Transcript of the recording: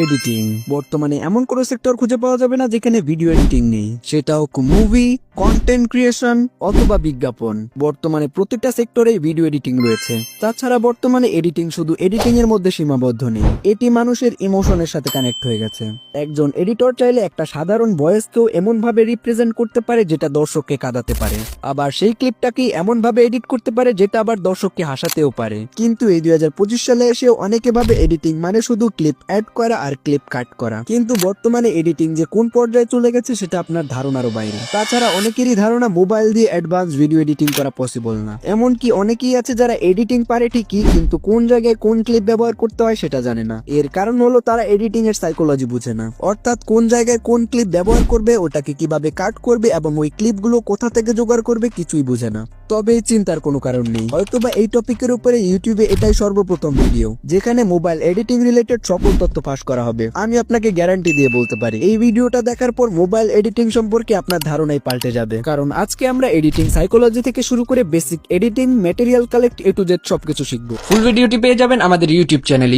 Editing বর্তমানে এমন কোনো সেক্টর খুঁজে পাওয়া যাবে না যেখানে ভিডিও এডিটিং নেই, সেটাও মুভি, কন্টেন্ট ক্রিয়েশন অথবা বিজ্ঞাপন। বর্তমানে প্রতিটা সেক্টরে ভিডিও এডিটিং রয়েছে। তাছাড়া বর্তমানে এডিটিং শুধু এডিটিং এর মধ্যে সীমাবদ্ধ নেই, এটি মানুষের ইমোশনের সাথে কানেক্ট হয়ে গেছে। একজন এডিটর চাইলে একটা সাধারণ ভয়েসকেও এমন ভাবে রিপ্রেজেন্ট করতে পারে যেটা দর্শককে কাঁদাতে পারে, আবার সেই ক্লিপটাকে এমন ভাবে এডিট করতে পারে যেটা আবার দর্শককে হাসাতেও পারে। কিন্তু এই 2025 সালে এসেও অনেকে ভাবে এডিটিং মানে শুধু ক্লিপ অ্যাড করা আর ক্লিপ কাট করা, কিন্তু বর্তমানে এডিটিং যে কোন পর্যায়ে চলে গেছে সেটা আপনার ধারণারও বাইরে। তাছাড়া অনেকেরই ধারণা মোবাইল দিয়ে অ্যাডভান্স ভিডিও এডিটিং করা পসিবল না। এমনকি অনেকেই আছে যারা এডিটিং পারে ঠিকই, কিন্তু কোন জায়গায় কোন ক্লিপ ব্যবহার করতে হয় সেটা জানে না। এর কারণ হলো তারা এডিটিং এর সাইকোলজি বুঝে না, অর্থাৎ কোন জায়গায় কোন ক্লিপ ব্যবহার করবে, ওটাকে কিভাবে কাট করবে এবং ওই ক্লিপগুলো কোথা থেকে জোগাড় করবে কিছুই বুঝে না। তবে চিন্তার কোনো কারণ নেই, হয়তোবা এই টপিকের উপরে ইউটিউবে এটাই সর্বপ্রথম ভিডিও যেখানে মোবাইল এডিটিং রিলেটেড সকল তথ্য ফাঁস করা হবে। আমি আপনাকে গ্যারান্টি দিয়ে বলতে পারি এই ভিডিওটা দেখার পর মোবাইল এডিটিং সম্পর্কে আপনার ধারণাই পাল্টে যাবে। কারণ আজকে আমরা এডিটিং সাইকোলজি থেকে শুরু করে basic editing, material collect, A to Z সবকিছু শিখবো। ফুল ভিডিওটি পেয়ে যাবেন আমাদের ইউটিউব চ্যানেলে।